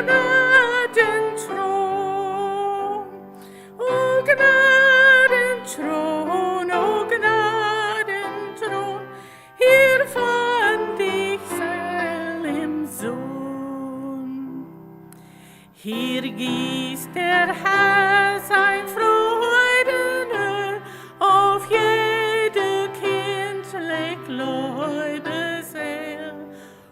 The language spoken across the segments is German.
Gnadenthron, o Gnadenthron, o Gnadenthron, hier fand ich Seil im Sohn. Hier gießt der Herr sein Freudenöl auf jede kindlich Gläubeseel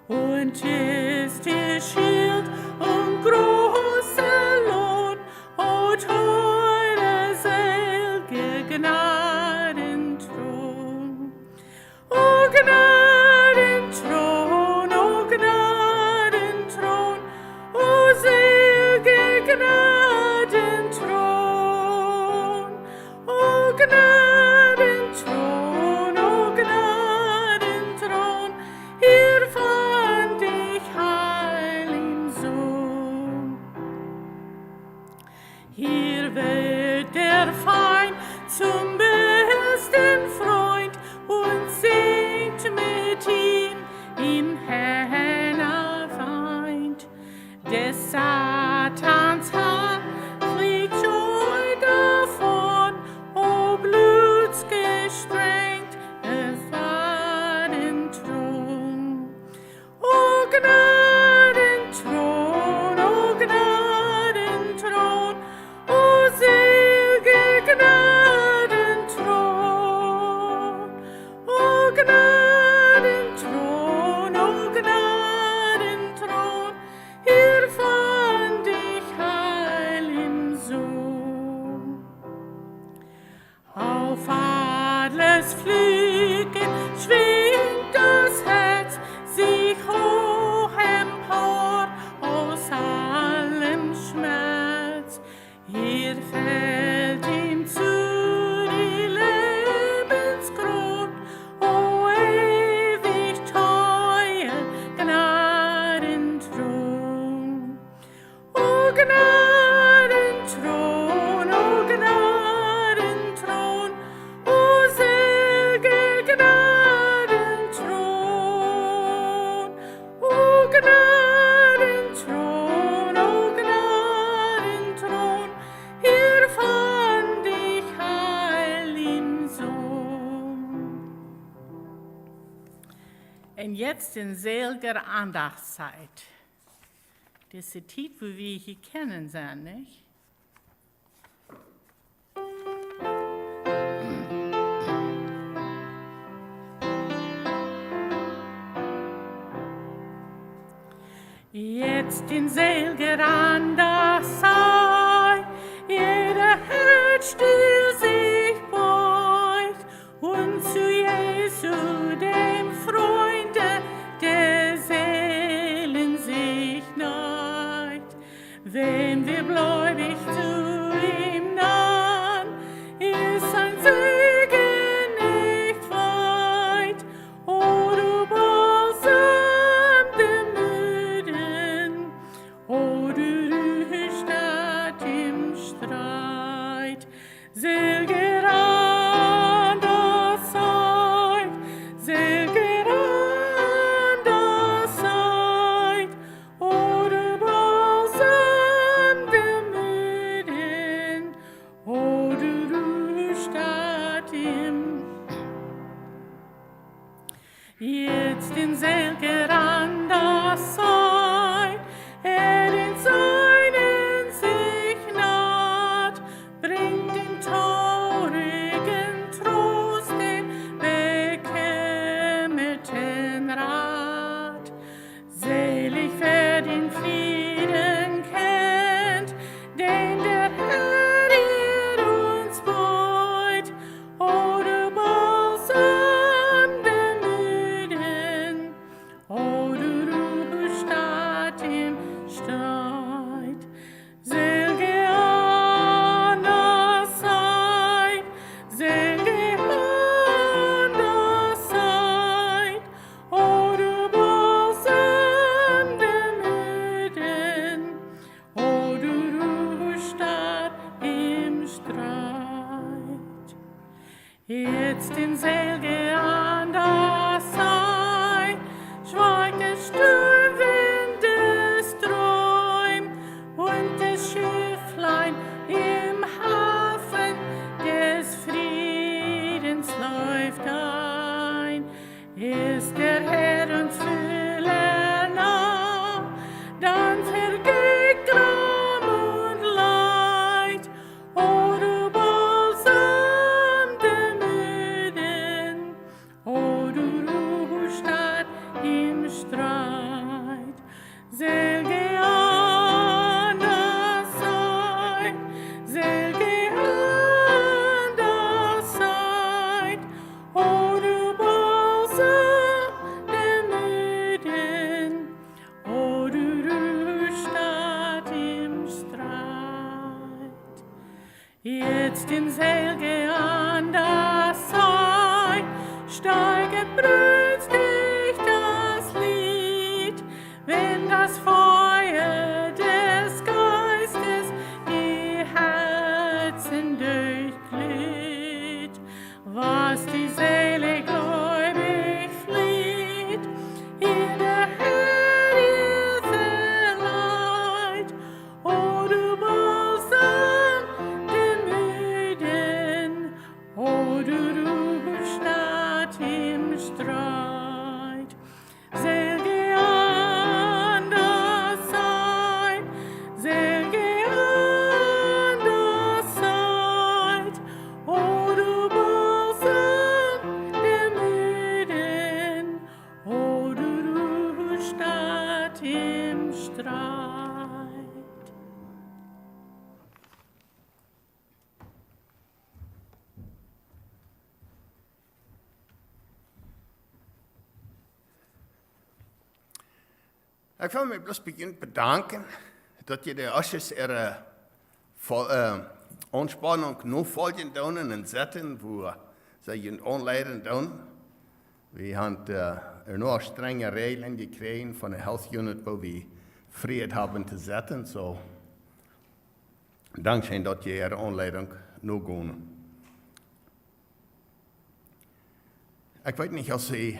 und ist ihr Schild und großer Lohn, o teure selge Gnadenthron. O Gnadenthron, o Gnadenthron, o selge Gnadenthron. O Gnadenthron, o Gnadenthron, hier fand ich Heil im Sohn. Hier wird der Feind zum besten Freund und singt mit ihm im Herrn Feind. Des Satans Hand fliegt scheu davon, o blutsgestrengt Gnadenthron. O Gnadenthron, o Gnadenthron, o selge Gnadenthron. O Gnadenthron, o Gnadenthron, hier fand ich Heil im Sohn. Auf Adlers Flügeln schwingt das Herz sich hoch empor aus allem Schmerz. Hier fällt ihm zu die Lebensgrund, o ewig teuer Gnadenthron. O Gnadenthron, o Gnadenthron, o selge Gnadenthron. O Gnadenthron, o Gnadenthron, hier fand ich Heil im Sohn. Und jetzt in selger Andachtszeit. Das ist die Zeit, wo wir hier kennen sind, nicht? Jetzt in selger Andachtszeit, jeder Herz still sich beugt und zu Jesu, dem Freunde der Seelen, sich neigt. Wenn wir gläubig zu ihm nahen, ist sein Segen nicht weit. O du Balsam der Müden, o du Ruhestatt im Streit. Selger Andachtszeit, selger Andachtszeit, o du Balsam der Müden, o du Ruhestatt im Jetzt in selger Andachtszeit, in seinen sich naht, bringt den traurigen Trost, den bekämmerten Rat. Selig wer den Frieden kennt, den der Herr ihr uns beut, o du Balsam der Müden, o du Ruhestatt im Streit. Selge Andachtszeit, selge Andachtszeit, o du Balsam der Müden, o du Ruhestatt im Streit. Jetzt in selge Andachtszeit schweigt der Sturmwind des Träum dass die Seele gläubig flieht, in der Höhe verleiht. O du Balsam den Müden, o du Ruhestatt im Streit. Selge an das Seid, selge an das Seid, o du Balsam der Müden, o du Ruhestatt im Streit. Ik wil me bloos beginnen bedanken dat je de Asjes Ontspanning nog volgen doen en zetten, wo ze je onleiden doen. We hebben nog strenge regeln gekregen van de health unit, waar we vrijheid hebben te zetten. So, dankzij dat je de onleiding nog gaan. Ik weet niet als ze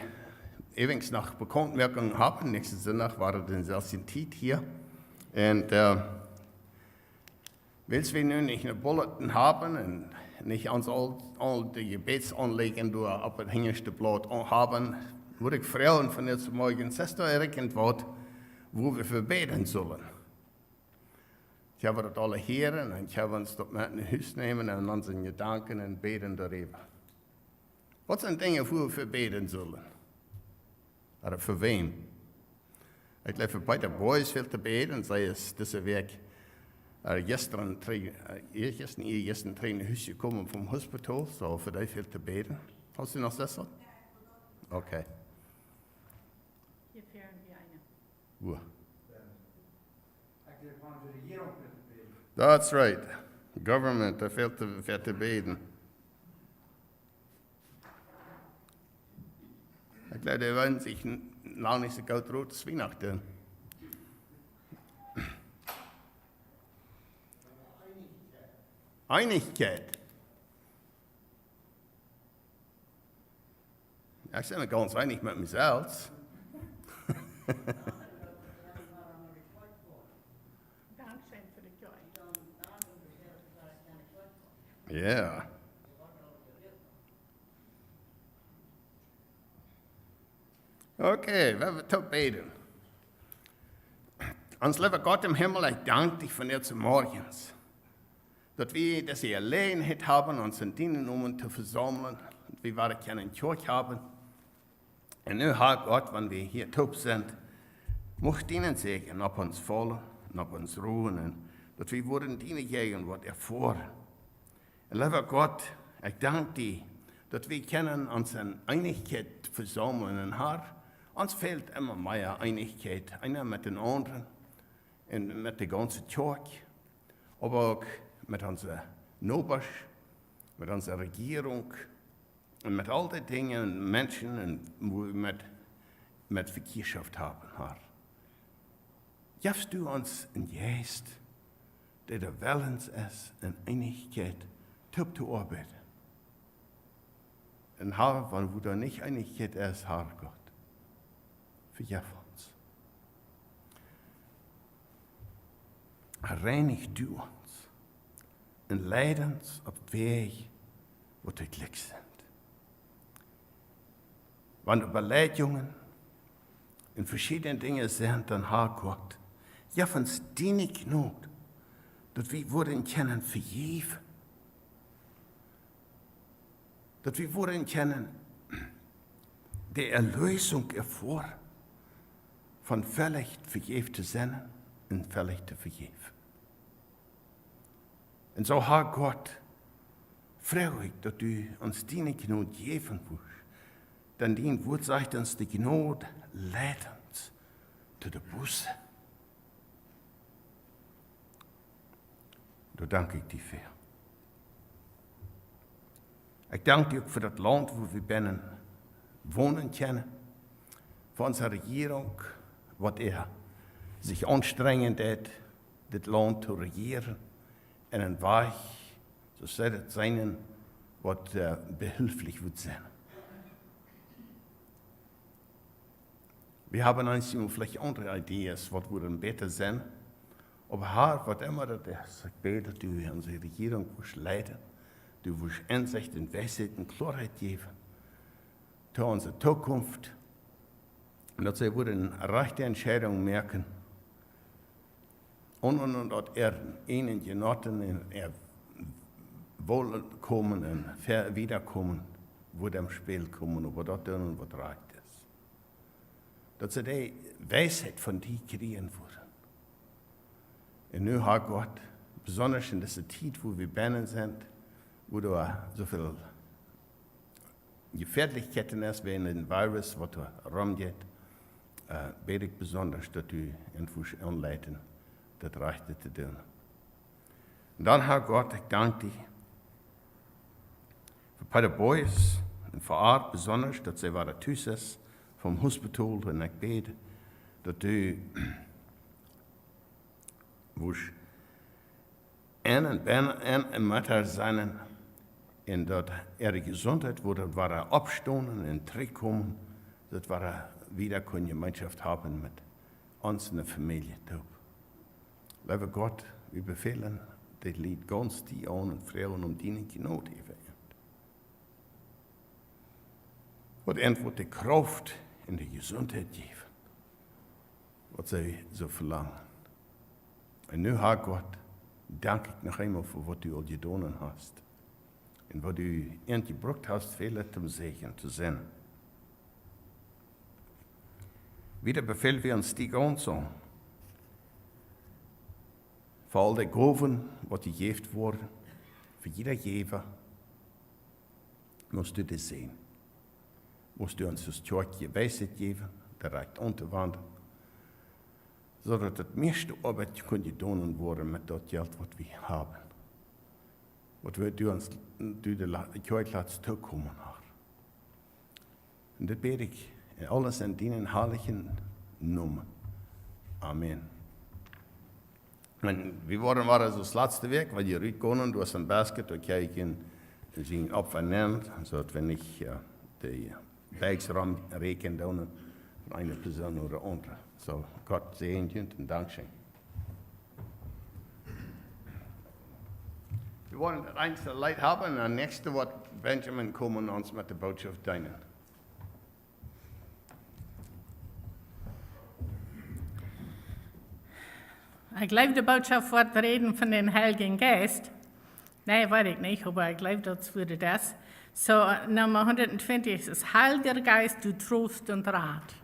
ewig nach Bekanntmerkungen haben. Nächsten Sonntag war den Sessiontit hier. Und willst wir nun nicht eine Bulletin haben und nicht uns all die Gebetsanliegen durch auf das hinterste Blatt haben, würde ich fragen von jetzt morgen, ist da irgendwas, wo wir verbeten sollen? Ich habe das alle hören und ich habe uns dort mit in den Haus nehmen und unseren Gedanken und beten darüber. Was sind Dinge, wo wir verbeten sollen? Oder für wen? Ich glaube, bei den Boys viel zu beten, sei es diese Weg. Gestern in das Haus gekommen vom Hospital, so für dich viel zu beten. Hast du noch das? Okay. Hier fehlen wir eine. Wo? That's right. Government, da fehlt zu beten. Ich glaube, die werden sich noch nicht so gut rotes Weihnachten. Einigkeit. Ja, ich bin mir ganz einig mit mir selbst. Dankeschön für die Joy. Ja. Okay, wir werden beten. Uns lieber Gott im Himmel, ich danke dich von jetzt morgens, dass wir diese Gelegenheit haben, uns in deinen Namen zu versammeln, und wir werden keine Kirche haben. Und nun, Herr Gott, wenn wir hier taub sind, möchte ihnen Segen auf uns fallen und auf uns ruhen, und dass wir würden deine Gegenwart erfahren. Und lieber Gott, ich danke dir, dass wir können uns in Einigkeit versammeln, und Herr, uns fehlt immer mehr Einigkeit, einer mit den anderen und mit der ganzen Kirche, aber auch mit unserer Nachbarschaft, mit unserer Regierung und mit all den Dingen und Menschen, die wir mit Verkehrschaft haben. Herr. Gibst du uns einen Geist, der willens ist, in Einigkeit zu arbeiten. Und Herr, wenn wo da nicht Einigkeit ist, Herr Gott, vergib uns. Reinig du uns und leid uns auf Weg, wo wir glücklich sind. Wenn Überlegungen in verschiedenen Dingen sind, dann Herr Gott, gib uns deine Gnade, dass wir würden können vergeben, dass wir würden können die Erlösung erfahren, von völlig vergeben zu sein und völlig zu vergeben. Und so, Herr Gott, freue ich, dass du uns deine Gnade geben willst. Denn dein Wort sagt uns, die Gnade leitet uns zu der Buße. Da danke ich dir für. Ich danke dir für das Land, wo wir wohnen können, für unsere Regierung, was sich anstrengend hat, das Land zu regieren, in einen Weg, so soll es sein, was behilflich wird sein. Wir haben manchmal vielleicht andere Ideen, was würde besser sein. Aber Herr, was immer das ist, ich bete, du unsere Regierung wirst leiten, du wirst Einsicht und Weisheit und Klarheit geben, zu unserer Zukunft, und dass sie eine rechte Entscheidung merken, und dort ihnen genoten, in Wohlkommen und Wiederkommen, wo dem Spiel kommen, aber dort und was recht ist. Dass sie die Weisheit von dir kriegen würden. Und nun hat Gott, besonders in dieser Zeit, wo wir Bännen sind, wo da so viel Gefährlichkeiten ist, wie in dem Virus, was da rumgeht, bete ich besonders, dass du irgendwo anleiten, das Rechte zu tun. Und dann, Herr Gott, ich danke dir für Pater Boys und für Art besonders, dass sie war Tüßes vom Hospital, und ich bete, dass du wo en Mutter sein, in dort ihre Gesundheit, wo dort war abstoßen und zurückkommen, dort war wieder eine Gemeinschaft haben mit uns in der Familie. Lieber Gott, wir befehlen, das Lied ganz die an und Frauen um die nicht Not haben. Und irgendwo die Kraft in die Gesundheit geben, was sie so verlangen. Und nun, Herr Gott, danke ich noch einmal für was du all getan hast. Und was du gebraucht hast, viele zum Segen zu sein. Wieder befehlen wir uns die ganze für all die Gaben, was gegeben wurden, für jeder Geber, musst du das sehen. Musst du uns das Kirche Weisheit geben, direkt unterwandern, so dass das meiste Arbeit getan worden mit dem Geld, was wir haben. Was du uns durch die Kirche zukommen hast. Und das bete ich alles in deinen heiligen Namen. Amen. Und wir waren so das letzte Weg, weil die rückkommen, du hast ein Basket, okay, ich kann sie abnehmen, so dass wenn ich die Bags rechnen, dann von einer Person oder andere. So, Gott segne und Dankeschön. Wir wollen das einzelne Leid haben, und nächste wird Benjamin kommen und uns mit der Botschaft dienen. Ich glaube, die Botschaft wird reden von den Heiligen Geist. Nein, weiß ich nicht, aber ich glaube, das würde das. So, Nummer 120 ist Heiliger Geist, du Trost und Rat.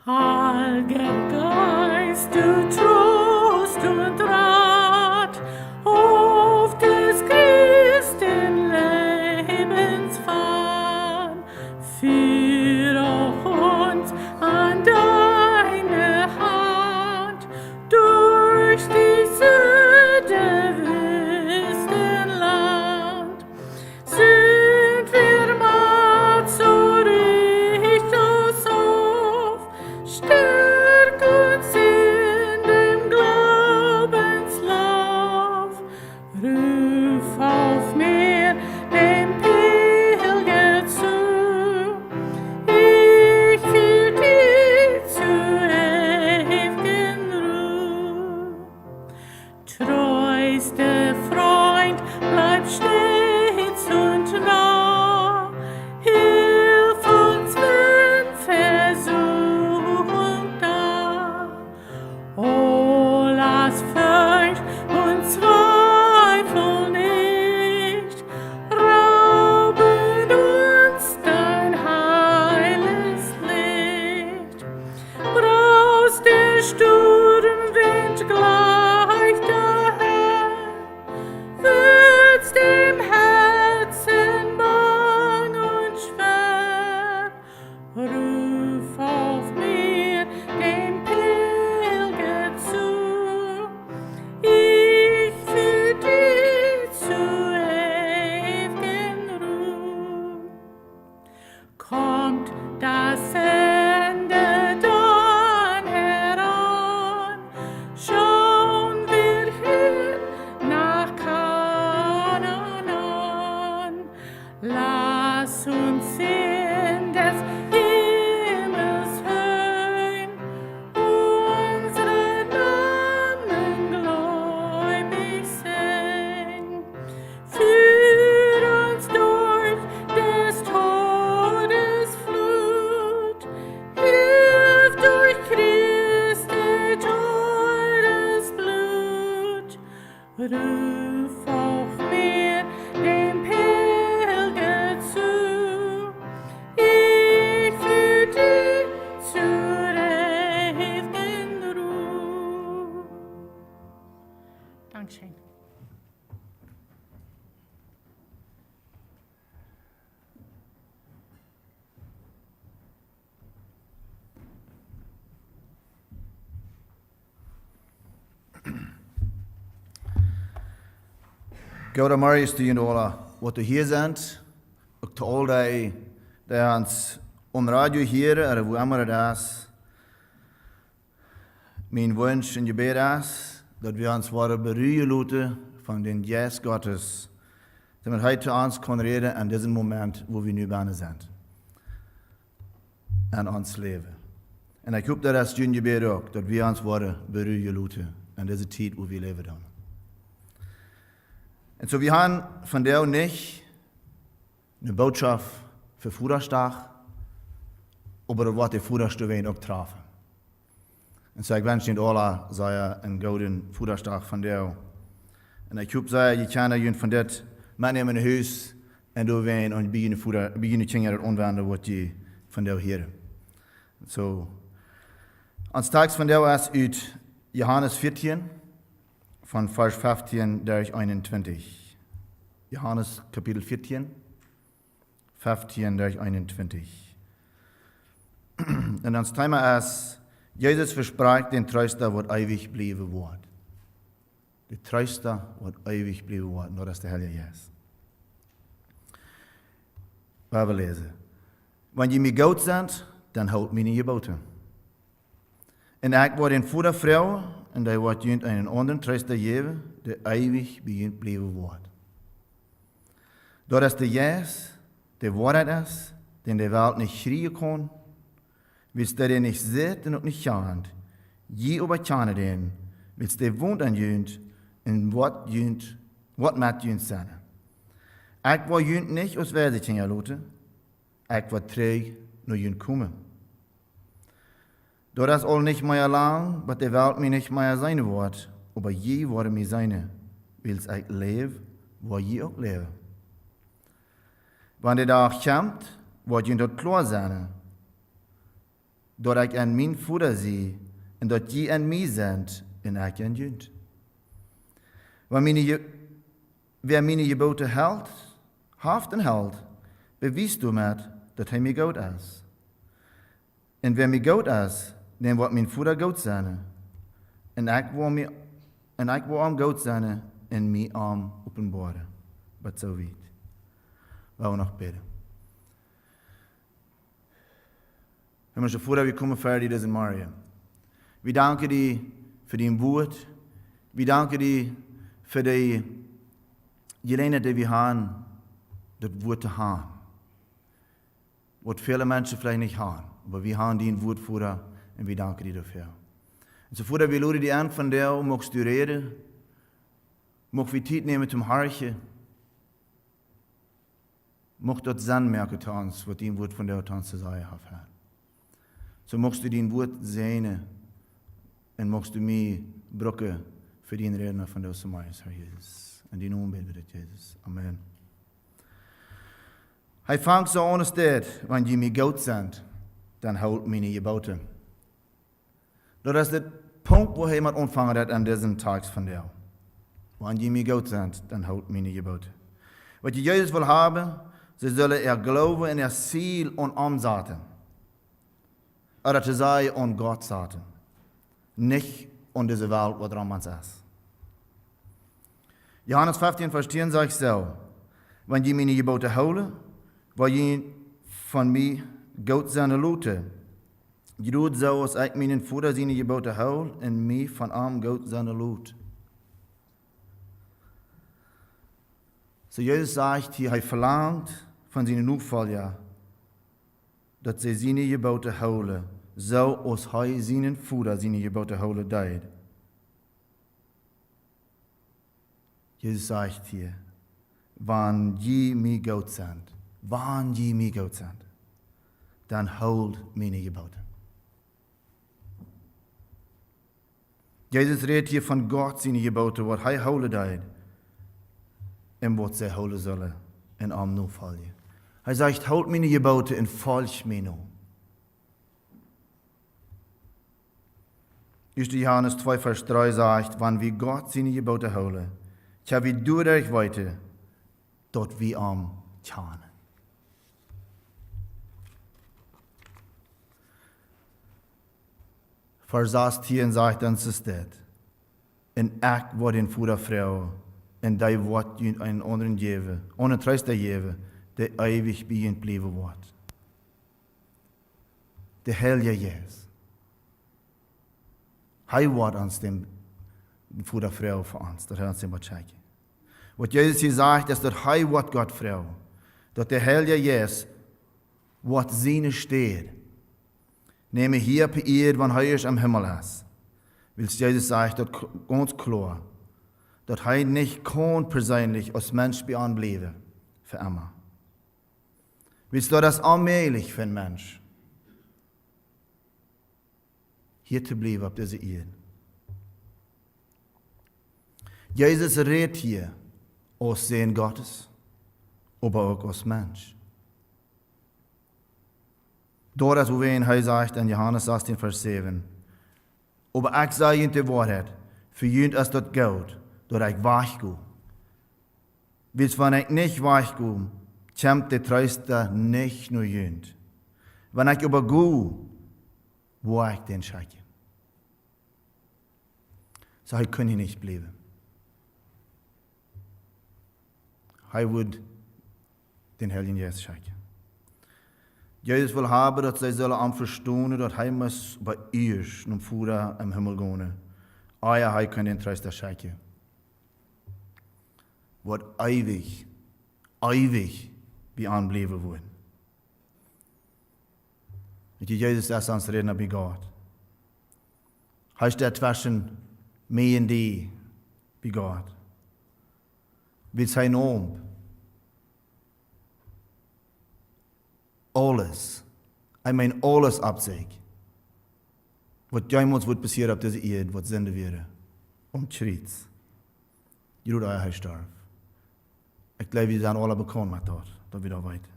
Heiliger Geist, du Trost und Rat, auf des Christen Lebensfahrt, führ auch uns an deine Hand, durch die Süde Wüstenland. Sind wir matt, so richt uns auf, stärk uns in dem Ruf auf mir dem Pilger zu, ich führe dich zur ewigen Ruhe. Dankeschön. Gouda Marius to jullie alla wat er hier zijn. Ook te al die ons om radio hier, er wo immer het is. Mijn wens en gebed is, dat we ons worden beruien laten van den Geest Gottes, damit hij zu ons kan reden in diesem Moment, wo wir nu bijna zijn. En ons leven. En ik hoop dat als jullie gebed ook, dat we ons worden beruien laten in deze tijd, wo wir leven dan. Und so, wir haben von der nicht eine Botschaft für Vaterstag, aber das Wort der Vaterstag auch treffen. Und so, ich wünsche Ihnen alle einen guten Vaterstag von der. Und ich hoffe, ihr könnt euch von das mitnehmen in Haus und da werden und beginnen Kinder das anwenden, was ihr von der hören. So, ans Tags von der ist aus Johannes 14, von Vers 15 durch 21. Johannes Kapitel 14, 15 durch 21. Und das Thema ist, Jesus verspricht den Tröster, was ewig bleiben wird. Der Tröster, was ewig bleiben wird, nur dass der Herr Jesus. Wir lesen. Wenn ihr mir gut seid, dann halt meine Gebote. Und ich werde den Vater Frau, und hij wordt junt einen anderen Tröster geben, der ewig bleiben wird. Dort ist der Jesus, der Wahrheit ist, den die Welt nicht schreien kann, willst der nicht sieht und nicht schaut, je aber kann den, willst der wohnt an junt, und wat mit junt sein. Ich will junt nicht aus Welt hängen lassen, ich will träg nur junt kommen. Dort ist all nicht mehr lang, aber die Welt mir nicht mehr sein wird, aber je wurde mir seine, wills ich lebe, wo je auch lebe. Wenn der Tag kommt, wird je dort klar sein, dort ich an mein Vater sehe, und dort je an mir sind, und ich an jünd. Wer meine Gebote hält, haft und hält, beweist du mir, dass er mir gut ist. Und wer mir gut ist, dan wordt mijn Vader goed zijn. En ik wil hem goed zijn en mij arm openbaren. Wat zo weet. We nog bidden. Hemelse Vader, we komen verder deze morgen. We danken dir für dein Wort. We danken dir für die Gelegenheit, die wir haben, das Wort zu haben. Was viele Menschen vielleicht nicht haben. Aber wir haben dein Wort, Vater. Und wir danken dir dafür. Und so, Vater, wir laden dich an von der, magst du reden, mag wir Zeit nehmen zum Harchen, mag dort Sinn merken zu uns, was dein Wort von der uns zu sagen hat. So magst du dein Wort sehen und magst du mir brücken für den Redner von der Somais, Herr Jesus. In die Namen beten wir dich, Jesus. Amen. Hij fängt so an, wenn die mir gut sind, dann halt meine Gebote. Das ist der Punkt, wo jemand anfangen hat an diesem Tag von der. Wenn die mir gut sind, dann halt meine Gebote. Was Jesus will haben, sie sollen glauben in Ziel und umsetzen. Oder zu sein an Gott setzen. Nicht an diese Welt, wo dran man ist. Johannes 15, Vers 10 sagt so, wenn die meine Gebote holen, weil die von mir gut sein lassen, je doet zo als ik mijn Vader zijn geboten hou en mij van arm goed zijn laat. So Jesus sagt hier, er verlangt von seinen Nachfolgern, dass sie seine Gebote holen, so als er seinen Vater seine Gebote holen deed. Jesus sagt hier, wann je mir gut sind, dann holt meine Gebote. Jesus redt hier von Gott seine Gebote, wat hij houden deed. En wat zij houden zullen en am nu volgen. Hij zegt, houd meine Gebote en volg mij nu. 1. Johannes 2, Vers 3 sagt, wann wir Gott seine Gebote houden, tja wir dadurch weiter, dort wir am tjanen. Vers 18 sagt dann es dit. En ik word een voedervrouw, en die wordt je een anderen geven, onentruster geven, die eeuwig bij je blijven wordt. De Heilige Jezus. Hij wordt ons de voedervrouw voor ons, dat hij ons immer checken. Wat Jezus hier sagt, ist, dass hij wordt Gott vrouw, dat de Heilige Jezus wordt zijn steed. Nehme hier op eerd, wanneer hij is am Himmel is. Willst Jesus sagt, dat ganz klar, dat hij nicht kon persönlich als Mensch beanbleiben, für immer. Willst du das allmählich für ein Mensch? Hier zu bleiben auf dieser Erde. Jesus redet hier aus Sehen Gottes, aber auch als Mensch. Dort, wo wir ihn sagt in Johannes 18, Vers 7. Aber ich sage ihnen die Wahrheit, für jünd ist das Geld, dass ich wachgehe. Willst wenn ich nicht wachgehe, kommt der Tröster nicht nur jünd. Wenn ich aber gehe, wo ich den schicke. So, ich kann hier nicht bleiben. Ich würde den Heiligen Jesus schicken. Jesus will haben, dass sie sollen am verstehen, dass er muss bei ihr nun Fuder im Himmel gehen. Ja, er kann den Tröster schicken. Wird ewig wie anbleiben wollen. Und Jesus ist ans Reden bei Gott. Er steht zwischen mir und dir bei Gott. Will sein Namen. Alles. Ich meine alles abzeg. Was jemals wird passieren auf dieser Erde, was senden wir. Schritt. Jeder da ist starb. Ich glaube, wir sind alle bekannt mit dort. Da wieder weiter.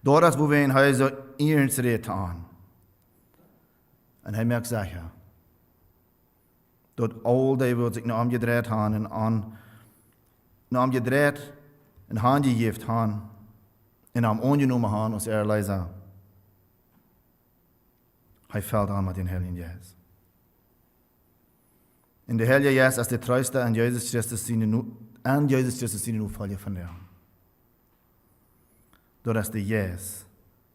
Dort ist, wo wir in Häuser ernst reden an. Und er merkt sicher. Dort all die wird sich noch umgedreht haben und umgedreht und Hand gegeben haben. En am ongenommen haben als Leser. Hij fällt an mit den Heiligen Jesus. In der Heilige Jesus ist der Tröster an Jesus Christus seine nu fallen von der. Dort ist der Jesus,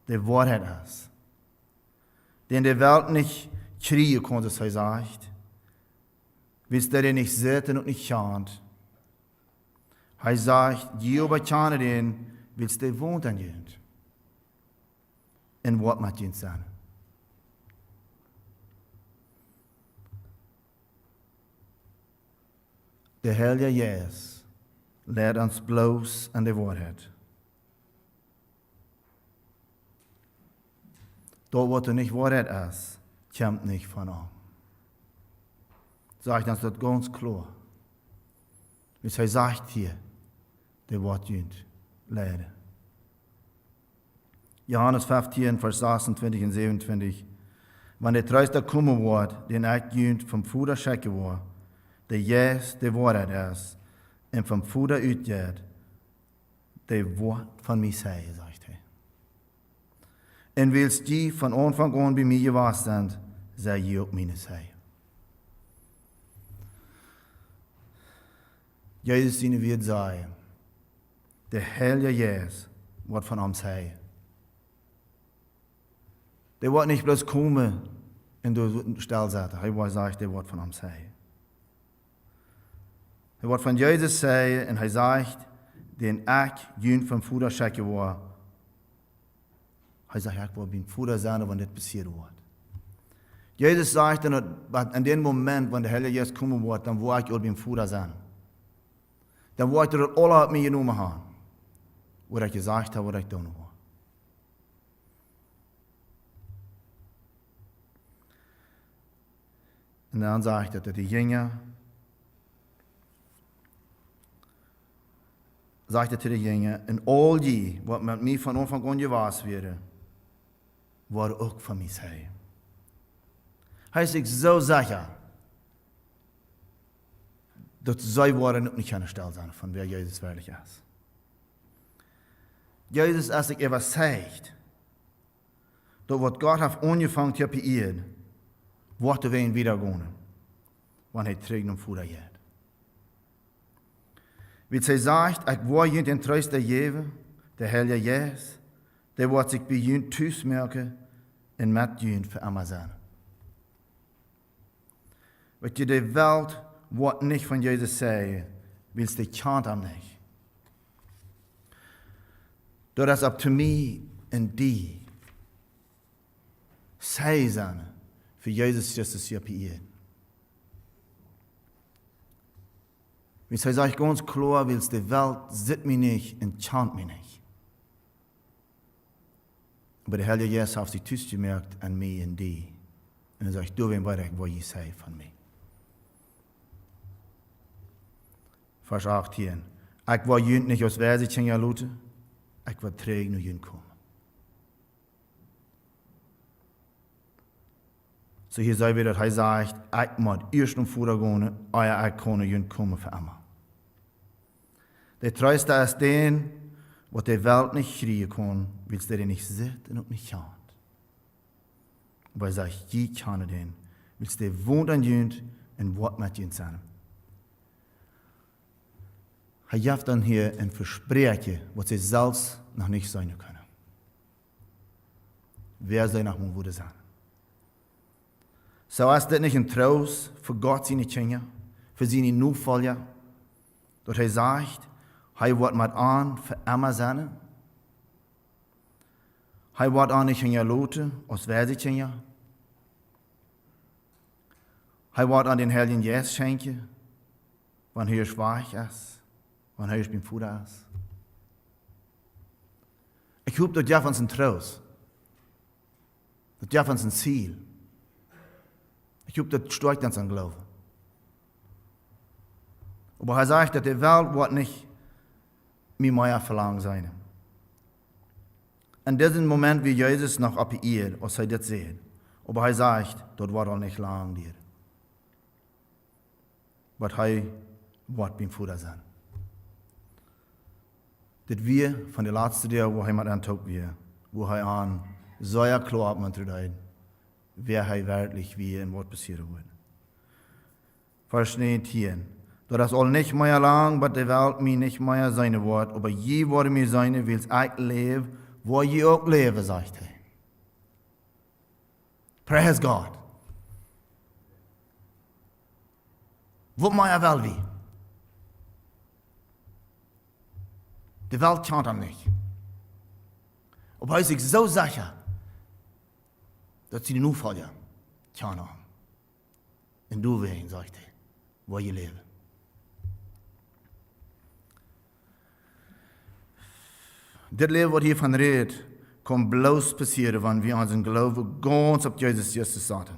der Wahrheit ist. Den der Welt nicht kriegen konnte, es sagt. Willst der nicht sehen und nicht schaut. Er sagt, Jehovah kann den, willst du wohnt an jemand? Und was macht jemand sein? Der Heilige Jesus lehrt uns bloß an der Wahrheit. Dort, wo nicht Wahrheit ist, kommt nicht von an. Sagt uns das ganz klar. Wie er sagt hier, der Wort jünt. Leider. Johannes 15, Vers 26 und 27. Wenn der Tröster kommen wird, den ich vom Fuder schicken war, der Jesus der Wahrheit ist, und vom Fuder utgeht, der Wort von mir sei, sagt er. Und willst die von Anfang an bei mir gewesen sind, sei je auch meine sei. Jesus ihnen wird sagen, der Heilige Jesus wird von uns sein. Der wird nicht bloß kommen und du Stell setzen. Er wird sagen, der wird von uns sein. Er wird von Jesus sein und er sagt, den ich jüng vom Fuder schicken war. Er sagt, ich will beim Fuder sein, wenn das passiert wird. Jesus sagt dann, an dem Moment, wenn der Heilige Jesus kommen wird, dann will ich auch beim Fuder sein. Dann wird er alle auf mich genommen haben. Wat ik gezegd heb, wat ik doen wil. Und dann sagt er, dass die Jünger, sagt er zu den Jüngern, en all die, wat met mij van Anfang an gewas werden, waren ook van mij zij. Hij is zich zo sicher, dat zij waren ook niet kunnen stellen zijn van wer Jezus wirklich ist. Jezus, als ik etwas zegt, dat wat Gott heeft angefangen hier op die Erde, wordt er weer wiedergehen, wanneer hij terug naar voren gaat. Wie zij zegt, ik word je den Troost der Jewe, der Heilige Jezus, der wordt zich bij je thuis merken en met je voor immer zijn. Weet je, de wereld wordt niet van Jezus zeggen, willst de kant hem niet. Dat is op te mij en die. Zij zijn voor Jezus Christus hier op die Erde. Wie zij zegt ganz klar, willst de Welt zit mij niet en chant mij niet. Aber der Heilige Jesus hat sich thuis gemerkt an mij en die. En hij zegt, du weet wat wat je zei van mij. Vers 18. Ik wil jullie niet als wijze laten, ik wil terug naar jullie komen. So hier sei wieder, hij zegt, ik moet eerst naar voren gaan, eer ik kan naar jullie komen voor immer. Der Treuste ist den, was der Welt nicht schreien kann, weil der nicht sieht und auch nicht hört. Aber er sagt, je kann den, weil der wohnt an jünd und wird mit jünd sein. Er gibt dann hier ein Versprechen, was sie selbst noch nicht sein können. Wer soll noch mal würde sein? So ist das nicht ein Trost für Gott seine Kinder, für seine Nachfolger, dass er sagt, hij wordt met aan voor immer zijn. Hij wordt aan niet in laten, als wijze in. Hij wordt aan den Heiligen Geist schenken, wanneer hij schwach is, wanneer hij beim Vater is. Ik hoop dat jij van zijn troost, dat jij van zijn ziel. Ik hoop dat stärkt aan zijn geloof. Aber hij zegt dat de wereld wordt niet mir mehr verlangen sein. In diesem Moment, wie Jesus noch auf die Erde, als er das sieht, aber er sagt, dort war er nicht lang dir. Aber er wird beim Vater sein. Das wir von der letzten Tag, wo er mit antog wir, wo er an so klar hat man zu deuten, wer er wirklich wie und was passieren wird. Vers 19. Dat is al niet meer lang, dat de wereld mij niet meer zijn wordt, aber je wordt mij zijn, wils ik leef, waar je ook leven, zegt hij. Praise God. Wat mij wel wie? De wereld kan hem niet. Aber hij is zich zo zeker, dat ze de Nachfolger kan hem. En du wegen, zegt hij, waar je leven. Dit leven wat hiervan redt, kan bloos passieren wanneer we onze geloven ganz op Jezus Christus zetten.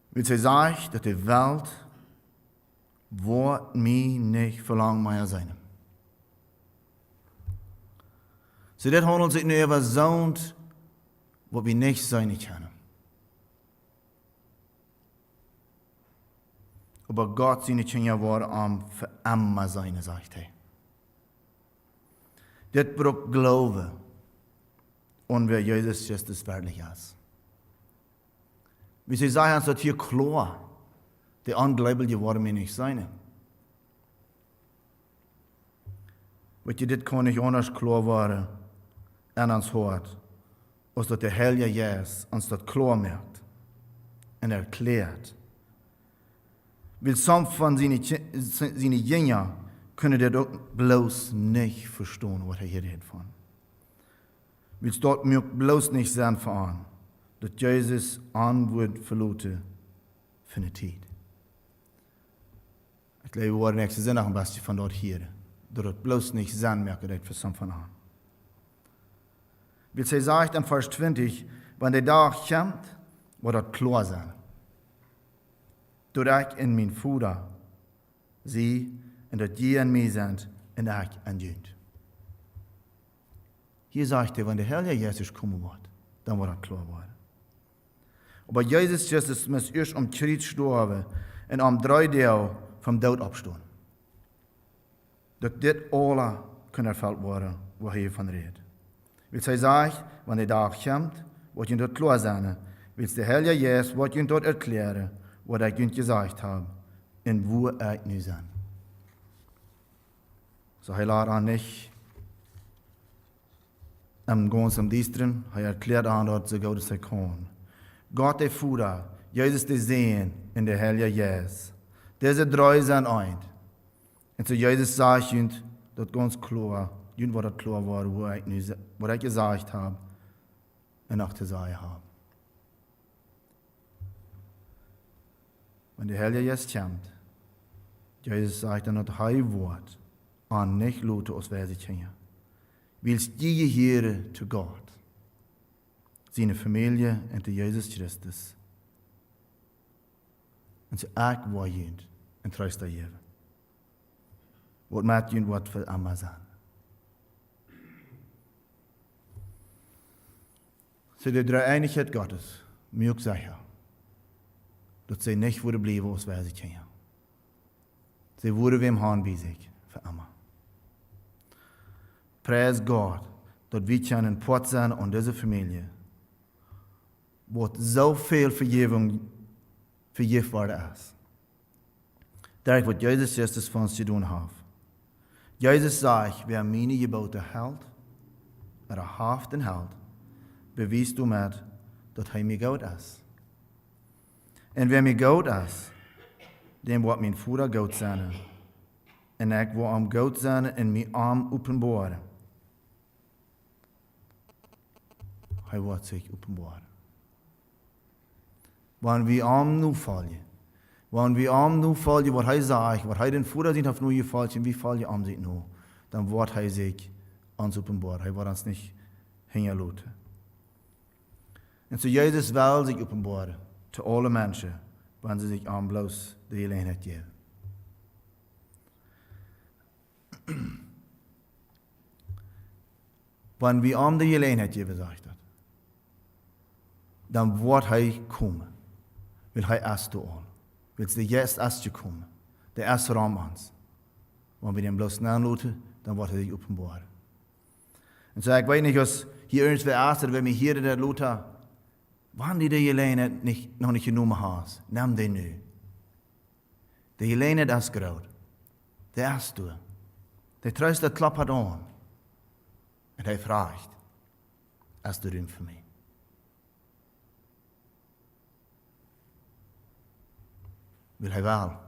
Wie zij zegt dat de wereld wordt mij niet verlang meer zijn. So dit handelt zich nu over zo'n wat we niet zijn kunnen. Aber Gott seine Kinder waren am für immer sein, sagt er. Das braucht Glaube und wer Jesus Christus wirklich ist. Wie sie sagen, es ist hier klar, die Ungläubige wollen mir nicht sein. Weil das kann nicht anders klar werden, in uns hört, als dass der Heilige Jesus uns das klar macht und erklärt. Weil some von seine Jünger können das auch bloß nicht verstehen, was er hier redet von. Weil es dort mir bloß nicht sein von, dass Jesus Antwort verlote für eine Zeit. Ich glaube, wir wollen nächste Sinn noch ein bisschen von dort hier. Dass es bloß nicht sein merke, das für some von an. Weil sie sagt in Vers 20, wenn der Tag kommt, wird das klar sein. Dort ich in mein Vater sie und dort je in mir sind und ich an Jünd. Hier sagt er, wenn der Herr Jesus kommen wird, dann wird das klar werden. Aber Jesus Christus muss erst am Kreuz sterben und am 3 Tage vom Tod abstehen. Dass dit alle kan erfüllt werden, wo hier von redet. Weil sie sagt, wenn der Tag kommt, wird ihnen dort klar sein, weil der Herr Jesus wird ihnen dort erklären, was ich ihnen gesagt habe, und wo ich nu bin. So er lässt an nicht am ganzen Dienstren, er erklärt an dort, so gut es kann. Gott der Vater, Jesus der Sehen und der Herr Jesus. Diese drei sind ein. Und so Jesus sagt ihnen, dort ganz klar, ihnen wird das klar werden, was ich gesagt habe und auch zu sagen habe. Wenn der Herr jetzt kommt, Jesus sagt dann das Wort an nicht Leute aus wer sie kennen. Willst die hier zu Gott, seine Familie und Jesus Christus. Und sie auch wollen und tröst ihr. Was macht ihr was für Amazon? So die Dreieinigkeit Gottes, mir auch sicher, dass sie nicht wurde bleiben, aus wer sie kennen. Sie wurde wem Hahn bei sich für immer. Preis Gott, dass wir können Port sein und diese Familie, wo so viel Vergebung vergeben worden ist. Das was Jesus Christus von uns zu tun hat. Jesus sagt, wer meine Gebote hält, oder haft und hält, beweist du mit, dass er mir gut ist. Und wer mir gut ist, dem wird mein Vater gut sein. Und ich will am gut sein und mein Arm offenbaren. Er wird sich offenbaren. Wenn wir am nu fallen, was er sagt, was er den Vater sieht, auf nur gefällt, und wie fallen am sieht nur, dann wird er sich ans offenbaren. Er wird uns nicht hängen lassen. Und so Jesus will sich offenbaren zu allen Menschen, wenn sie sich am bloß die Gelegenheit geben. Wenn wir am die Gelegenheit geben, sagt er, dann wird er kommen. Weil er erst du all. Weil der jetzt erst kommen. Der erste Raum ans. Wenn wir den bloß nachlassen, dann wird er sich offenbaren. Und so, ich weiß nicht, was hier irgendwer erst, wenn wir hier der Luther, wann die Gelegenheit noch nicht genommen hast, nimm den nu. Die Gelegenheit ist gerade. Der erst du. Der tröst, der klappert an. Und er fragt, hast du den für mich? Will er wel.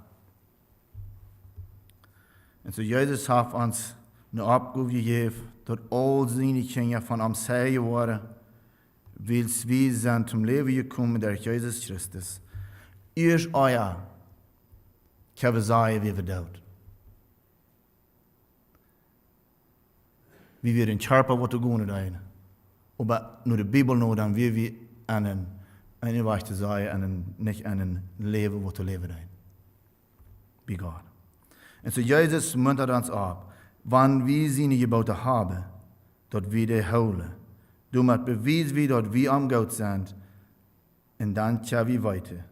Und so Jesus hat uns eine Abgabe gegeben, dass all seine Kinder von am Seil waren, weil wir sind zum Leben gekommen durch Jesus Christus. Erst euer, kann wir sagen, wie wir dort. Wie wir den Körper gehen wollen. Aber nur die Bibel nur dann, wie wir einen Weg zu sein, nicht einen Leben, wo zu leben ein. Wie Gott. Und so Jesus muntert uns ab, wenn wir seine Gebote haben, dass wir die holen. Damit beweisen wir, dass wir am Gott sind. Und dann können wir weiter,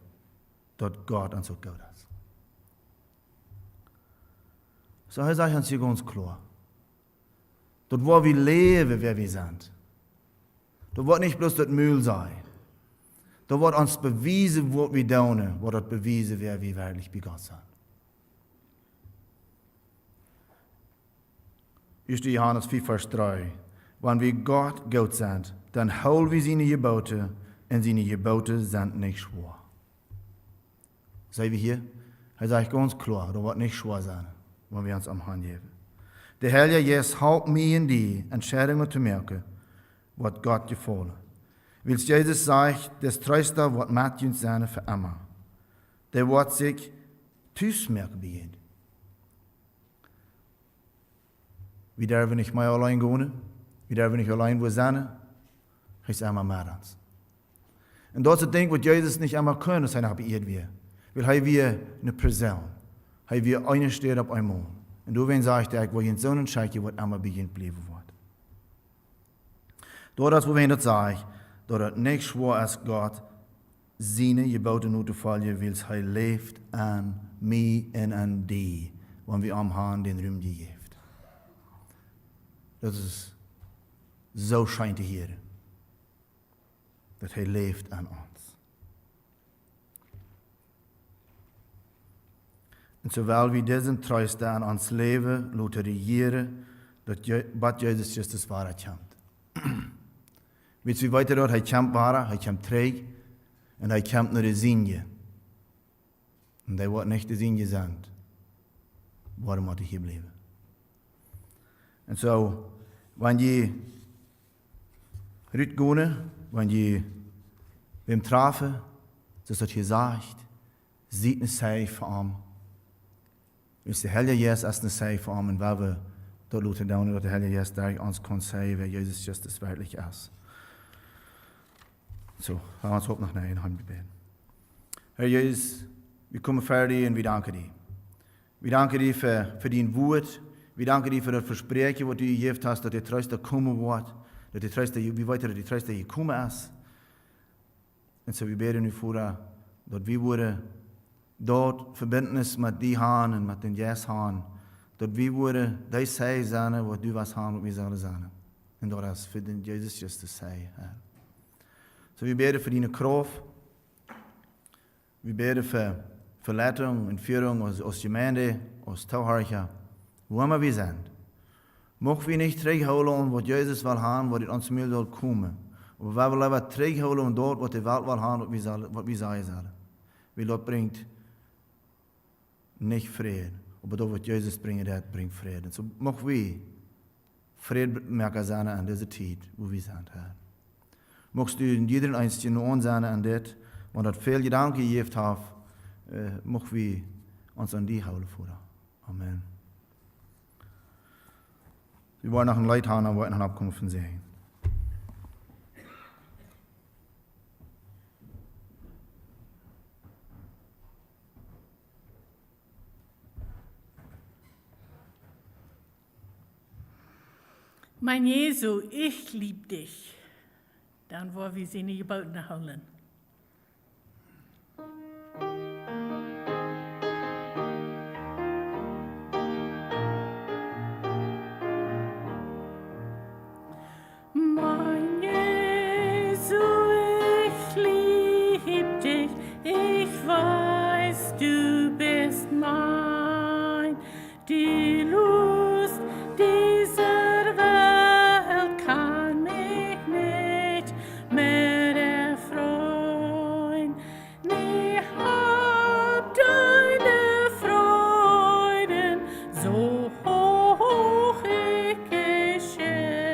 dass Gott uns so gut ist. So er sagt uns hier ganz klar, dass wo wir leben, wer wir sind. Das wird nicht bloß das Müll sein. Da wird uns bewiesen, was wir tun, wird das bewiesen, wer wir wirklich bei Gott sind. 1. Johannes 4, Vers 3. Wenn wir Gott gut sind, dann holen wir seine Gebote, und seine Gebote sind nicht schwer. Sehen wir hier? Er sagt ganz klar, das wird nicht schwer sein, wenn wir uns am Hand geben. Der Herr Jesus helpt mir in die Entscheidungen zu merken, was Gott gefällt. Weil Jesus sagt, das Tröster wird mit uns sein für immer. Der wird sich Tüßmerk beginnen. Wir dürfen nicht mehr allein gehen. Wir dürfen nicht allein wo sein. Hij is einmal met ons. En dat is het ding wat Jezus niet einmal kunnen zijn op eerd weer. Weil hij weer een persoon. Hij weer eine steht op einmal. En door wen sagt ik, wil je zo'n scheikje wat einmal begint blijven wordt. Doordat we dat zeggen, dat het niet schwer is God, zijn geboden nu te volgen, wil hij leeft aan mij en aan die, wanneer we am Herrn den Ruhm geeft. Dat is zo schijn te horen. Dat hij leeft aan ons. En zowel wie deze troosten aan ons leven laten regieren, dat wat Jezus Christus waarheid komt. Weet je wie weiter dat? Hij komt waar, hij komt terug en hij komt naar de zinje. En hij wordt niet de zinje zijn. Waarom moet hij hier blijven? En zo, wanneer je uitgaan, wanneer je hem treffen, zoals dat je zegt, ziet een zij voor hem. Dus de Heilige Geest is een zij voor hem en waar we dat laten doen, dat de Heilige Geest daar ons kan zeggen, wer Jezus Christus werkelijk is. So, gaan we ons op nog naar een handgebed. Herr Jezus, we komen verder en we danken dir. We danken dir voor die woord. We danken dir voor dat verspreken wat u gegeven hast, dat de troost komen wordt. Dat de troost, we weten dat de troost gekomen is. En zo we bidden u voor dat we worden dort verbindenis met die haan en met den Jes haan. Dat we worden die zij zijn wat u was haan, wat we zullen zijn. En dat is voor den Jezus Christus zij, Herr. So wir beten für deine Kraft. Wir beten für Leitung und Führung aus Gemeinde, aus Tauhörcher, wo immer wir sind. Mogen wir nicht terughouden wat Jezus wil haben, wat in ons meer soll kommen. Aber wir wollen lieber terughouden dort, wat de Welt will haben, wat wir sagen sollen. Weil das bringt nicht Frieden. Aber das, was Jesus bringt, das bringt Frieden. So mogen wir Friedmerker sein an dieser Zeit, wo wir sind, Herr. Mocht u in iedereen einzelne ons zijn aan dit, want dat veel gedanken gegeven heeft, mochten we ons aan die houden voeren. Amen. We wollen nog een Leid haben, en wollten een opkomst van zeggen. Mein Jesu, ich lieb dich. Dann wollen wir sie nicht geboten holen. Mein Jesu, ich lieb dich, ich weiß, du bist mein. Die Lust dieser Welt kann mich nicht mehr erfreuen. Nie hab deine Freuden so hoch ich geschätzt.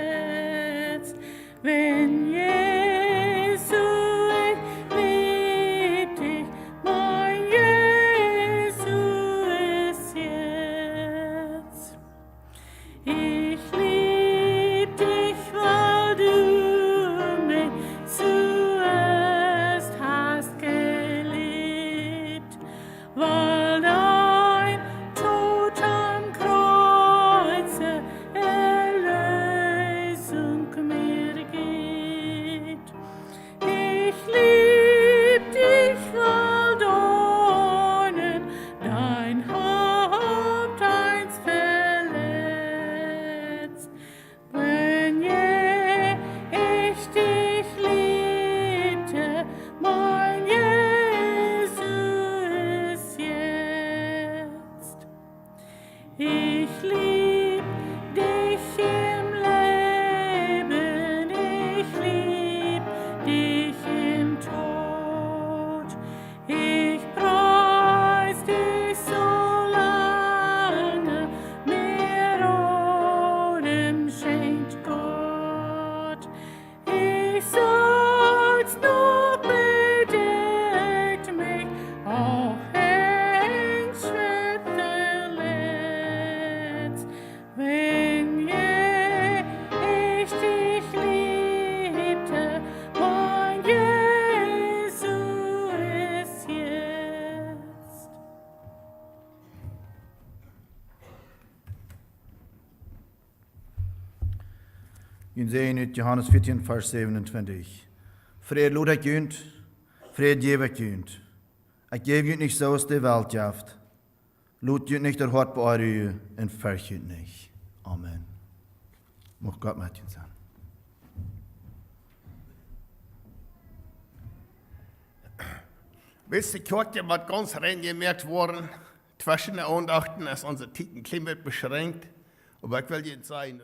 Wenn Jesu, ich lieb dich, mein Jesu ist jetzt. Ich lieb dich, weil du mich zuerst hast geliebt, weil dein Tod am Kreuze Erlösung mir gibt. Ich lieb dich, weil Dornen dein Haupt einst verletzt. Wenn je ich dich liebte, mein Jesu ist jetzt. Ich lieb dich im Leben, ich lieb dich im Tod. Ich preis dich so lange, mir Odem schenkt Gott. Ich sag's noch bedeckt mich, auch Engschwette letzt. Wenn je ich dich liebte, Jün sehen uit Johannes 14, Vers 27. Fred lood ik junt, Fred geef ik junt. Ik geef junt niet zoals de Welt jaft. Lood junt niet der hart bij u en verg junt niet. Amen. Mocht Gott met junt zijn. Wisst ihr, Kirche wird ganz rein gemerkt worden, zwischen den Andachten ist unser Ticken Klima beschränkt. Aber ich will Ihnen sagen,